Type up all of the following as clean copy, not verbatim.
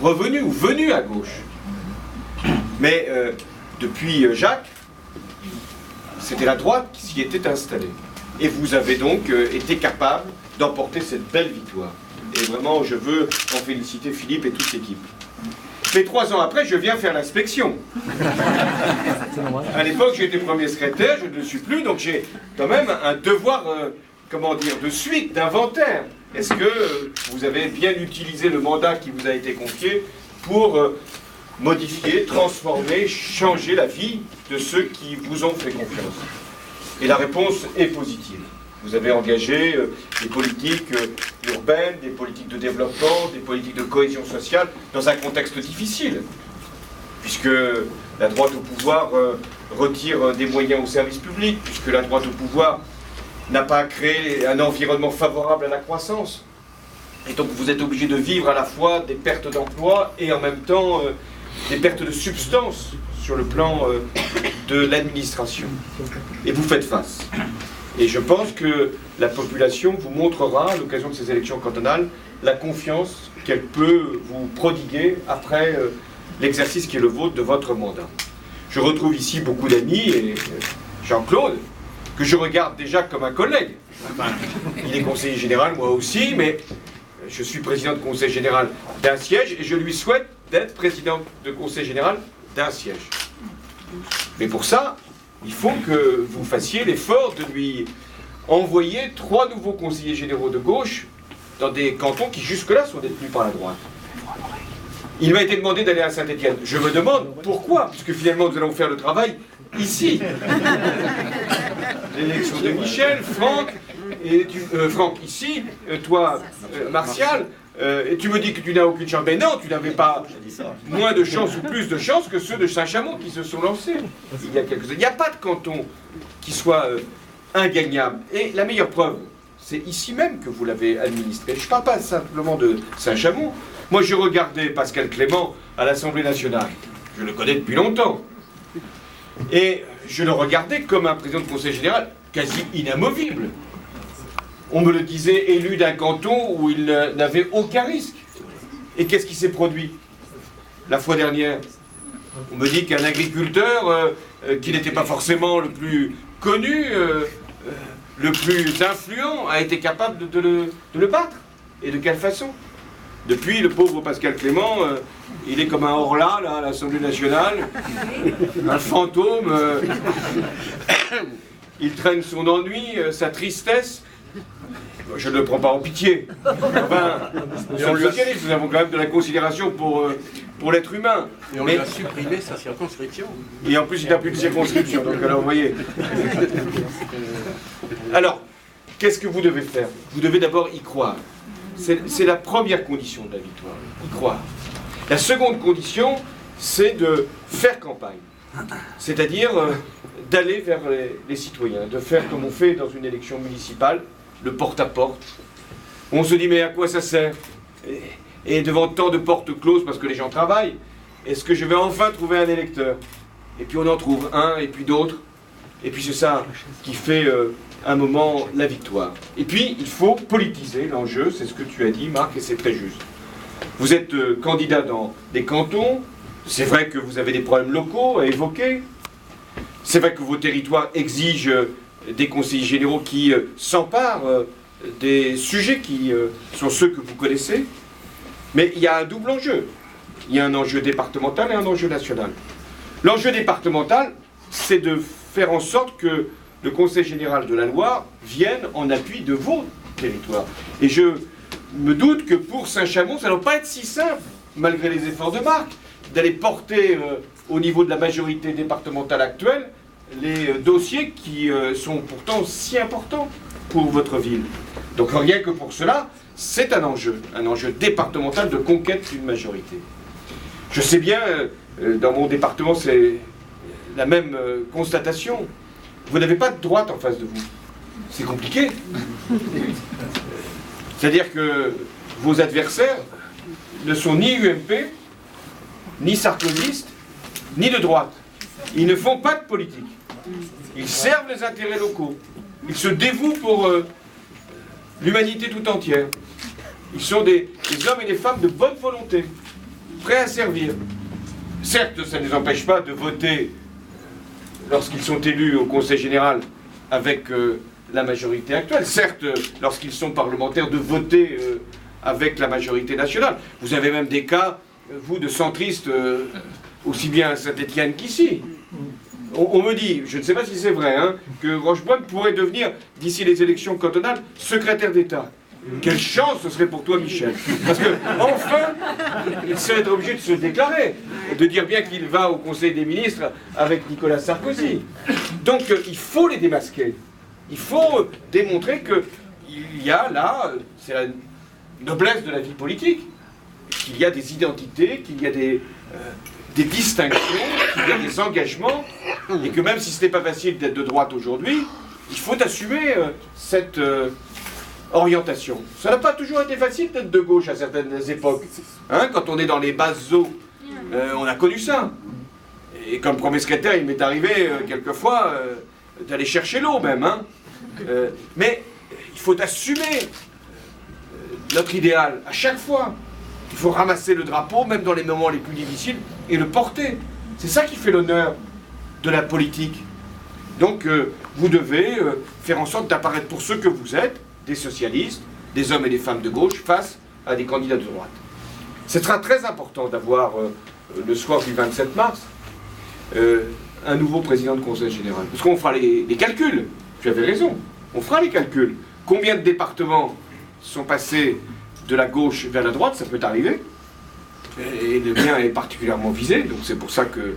revenus ou venus à gauche. Mais depuis Jacques, c'était la droite qui s'y était installée. Et vous avez donc été capable d'emporter cette belle victoire. Et vraiment, je veux en féliciter Philippe et toute l'équipe. Mais 3 ans après, je viens faire l'inspection. À l'époque, j'étais premier secrétaire, je ne le suis plus, donc j'ai quand même un devoir, de suite, d'inventaire. Est-ce que vous avez bien utilisé le mandat qui vous a été confié pour modifier, transformer, changer la vie de ceux qui vous ont fait confiance? Et la réponse est positive. Vous avez engagé des politiques urbaines, des politiques de développement, des politiques de cohésion sociale dans un contexte difficile, puisque la droite au pouvoir retire des moyens aux services publics, puisque la droite au pouvoir n'a pas créé un environnement favorable à la croissance. Et donc vous êtes obligé de vivre à la fois des pertes d'emploi et en même temps des pertes de substance sur le plan de l'administration. Et vous faites face. Et je pense que la population vous montrera, à l'occasion de ces élections cantonales, la confiance qu'elle peut vous prodiguer après l'exercice qui est le vôtre de votre mandat. Je retrouve ici beaucoup d'amis, et Jean-Claude, que je regarde déjà comme un collègue. Enfin, il est conseiller général, moi aussi, mais je suis président de conseil général d'un siège, et je lui souhaite d'être président de conseil général d'un siège. Mais pour ça, il faut que vous fassiez l'effort de lui envoyer 3 nouveaux conseillers généraux de gauche dans des cantons qui jusque-là sont détenus par la droite. Il m'a été demandé d'aller à Saint-Étienne. Je me demande pourquoi, puisque finalement nous allons faire le travail ici. L'élection de Michel, Franck, Franck ici, toi, Martial, et tu me dis que tu n'as aucune chance. Mais non, tu n'avais pas moins de chance ou plus de chance que ceux de Saint-Chamond qui se sont lancés il y a quelques années. Il n'y a pas de canton qui soit ingagnable. Et la meilleure preuve, c'est ici même que vous l'avez administré. Je ne parle pas simplement de Saint-Chamond. Moi, je regardais Pascal Clément à l'Assemblée nationale. Je le connais depuis longtemps. Et je le regardais comme un président de conseil général quasi inamovible. On me le disait élu d'un canton où il n'avait aucun risque. Et qu'est-ce qui s'est produit la fois dernière? On me dit qu'un agriculteur qui n'était pas forcément le plus connu, le plus influent, a été capable de le battre. Et de quelle façon? Depuis, le pauvre Pascal Clément, il est comme un hors-là, là, à l'Assemblée nationale, un fantôme. Il traîne son ennui, sa tristesse. Je ne le prends pas en pitié. Enfin, nous sommes socialistes, nous avons quand même de la considération pour l'être humain. Et on lui a supprimé sa circonscription. Et en plus, il n'a plus de circonscription, donc alors, vous voyez. Alors, qu'est-ce que vous devez faire? Vous devez d'abord y croire. C'est la première condition de la victoire, y croire. La seconde condition, c'est de faire campagne. C'est-à-dire d'aller vers les citoyens, de faire comme on fait dans une élection municipale, le porte-à-porte. On se dit, mais à quoi ça sert? Et devant tant de portes closes, parce que les gens travaillent, est-ce que je vais enfin trouver un électeur? Et puis on en trouve un, et puis d'autres. Et puis c'est ça qui fait un moment la victoire. Et puis il faut politiser l'enjeu, c'est ce que tu as dit, Marc, et c'est très juste. Vous êtes candidat dans des cantons, c'est vrai que vous avez des problèmes locaux à évoquer, c'est vrai que vos territoires exigent des conseillers généraux qui s'emparent des sujets qui sont ceux que vous connaissez, mais il y a un double enjeu. Il y a un enjeu départemental et un enjeu national. L'enjeu départemental, c'est de faire en sorte que le Conseil général de la Loire vienne en appui de vos territoires. Et je me doute que pour Saint-Chamond, ça ne va pas être si simple, malgré les efforts de Marc, d'aller porter au niveau de la majorité départementale actuelle les dossiers qui sont pourtant si importants pour votre ville. Donc rien que pour cela, c'est un enjeu départemental de conquête d'une majorité. Je sais bien, dans mon département, c'est la même constatation. Vous n'avez pas de droite en face de vous. C'est compliqué. C'est-à-dire que vos adversaires ne sont ni UMP, ni sarkozystes, ni de droite. Ils ne font pas de politique. Ils servent les intérêts locaux. Ils se dévouent pour l'humanité tout entière. Ils sont des hommes et des femmes de bonne volonté. prêts à servir. Certes, ça ne les empêche pas de voter lorsqu'ils sont élus au Conseil général avec la majorité actuelle. Certes, lorsqu'ils sont parlementaires, de voter avec la majorité nationale. Vous avez même des cas, vous, de centristes, aussi bien à Saint-Étienne qu'ici. On me dit, je ne sais pas si c'est vrai, hein, que Rochebonne pourrait devenir, d'ici les élections cantonales, secrétaire d'État. Quelle chance ce serait pour toi, Michel. Parce que, enfin, il serait obligé de se déclarer, de dire bien qu'il va au Conseil des ministres avec Nicolas Sarkozy. Donc, il faut les démasquer. Il faut démontrer qu'il y a là, c'est la noblesse de la vie politique, qu'il y a des identités, qu'il y a des distinctions, qu'il y a des engagements, et que même si ce n'est pas facile d'être de droite aujourd'hui, il faut assumer cette orientation. Ça n'a pas toujours été facile d'être de gauche à certaines époques. Hein, quand on est dans les basses eaux, on a connu ça. Et comme premier secrétaire, il m'est arrivé quelquefois d'aller chercher l'eau même. Hein. Mais il faut assumer notre idéal à chaque fois. Il faut ramasser le drapeau, même dans les moments les plus difficiles, et le porter. C'est ça qui fait l'honneur de la politique. Donc vous devez faire en sorte d'apparaître pour ceux que vous êtes, des socialistes, des hommes et des femmes de gauche, face à des candidats de droite. Ce sera très important d'avoir, le soir du 27 mars, un nouveau président de Conseil général. Parce qu'on fera les calculs. Tu avais raison. On fera les calculs. Combien de départements sont passés de la gauche vers la droite, ça peut arriver. Et le mien est particulièrement visé, donc c'est pour ça que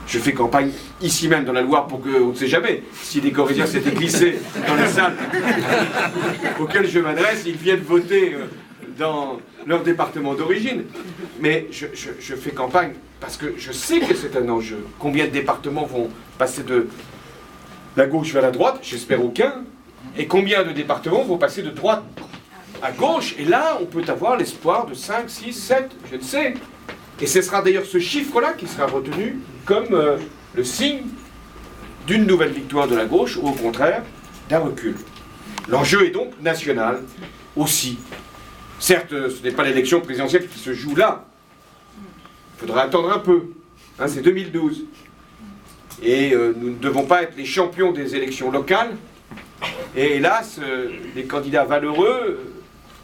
je fais campagne ici même dans la Loire pour que, on ne sait jamais, si des Corésiens s'étaient glissés dans les salles auxquelles je m'adresse, ils viennent voter dans leur département d'origine. Mais je fais campagne parce que je sais que c'est un enjeu. Combien de départements vont passer de la gauche vers la droite? J'espère aucun. Et combien de départements vont passer de droite à gauche? Et là, on peut avoir l'espoir de 5, 6, 7, je ne sais. Et ce sera d'ailleurs ce chiffre-là qui sera retenu comme le signe d'une nouvelle victoire de la gauche, ou au contraire, d'un recul. L'enjeu est donc national aussi. Certes, ce n'est pas l'élection présidentielle qui se joue là. Il faudra attendre un peu. Hein, c'est 2012. Et nous ne devons pas être les champions des élections locales. Et hélas, des candidats valeureux,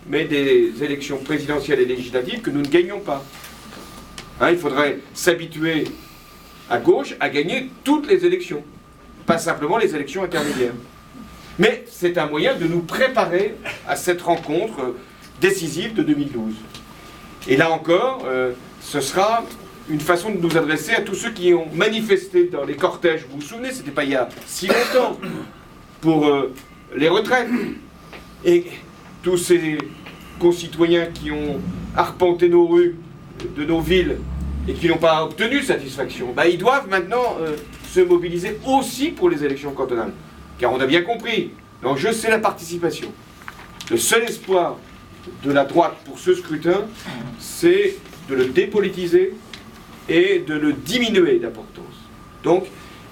mais des élections présidentielles et législatives que nous ne gagnons pas. Hein, il faudrait s'habituer à gauche à gagner toutes les élections, pas simplement les élections intermédiaires. Mais c'est un moyen de nous préparer à cette rencontre décisive de 2012. Et là encore, ce sera une façon de nous adresser à tous ceux qui ont manifesté dans les cortèges. Vous vous souvenez, c'était pas il y a si longtemps, pour les retraites. Et tous ces concitoyens qui ont arpenté nos rues de nos villes et qui n'ont pas obtenu satisfaction, bah, ils doivent maintenant se mobiliser aussi pour les élections cantonales. Car on a bien compris, l'enjeu c'est la participation. Le seul espoir de la droite pour ce scrutin, c'est de le dépolitiser et de le diminuer d'importance. Donc,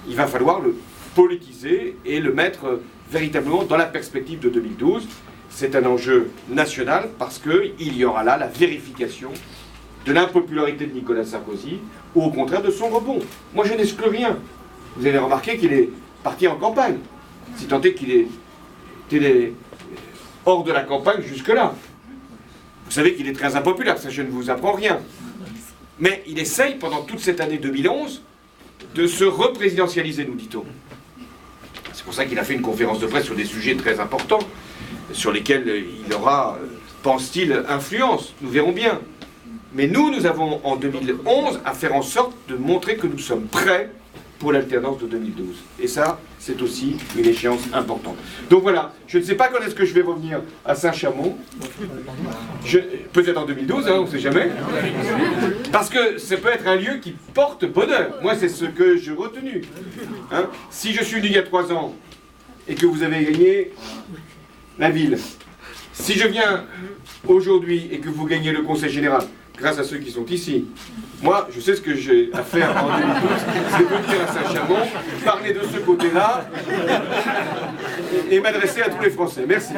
il va falloir le politiser et le mettre véritablement dans la perspective de 2012. C'est un enjeu national parce qu'il y aura là la vérification de l'impopularité de Nicolas Sarkozy ou au contraire de son rebond. Moi je n'exclus rien. Vous avez remarqué qu'il est parti en campagne, si tant est qu'il était hors de la campagne jusque-là. Vous savez qu'il est très impopulaire, ça je ne vous apprends rien. Mais il essaye pendant toute cette année 2011 de se représidentialiser, nous dit-on. C'est pour ça qu'il a fait une conférence de presse sur des sujets très importants, sur lesquels il aura, pense-t-il, influence. Nous verrons bien. Mais nous avons en 2011 à faire en sorte de montrer que nous sommes prêts pour l'alternance de 2012. Et ça, c'est aussi une échéance importante. Donc voilà, je ne sais pas quand est-ce que je vais revenir à Saint-Chamond. Peut-être en 2012, hein, on ne sait jamais. Parce que ça peut être un lieu qui porte bonheur. Moi, c'est ce que j'ai retenu. Hein, si je suis venu il y a 3 ans et que vous avez gagné la ville, si je viens aujourd'hui et que vous gagnez le Conseil général, grâce à ceux qui sont ici, moi, je sais ce que j'ai à faire en 2012, c'est venir à Saint-Chamond, parler de ce côté-là et m'adresser à tous les Français. Merci.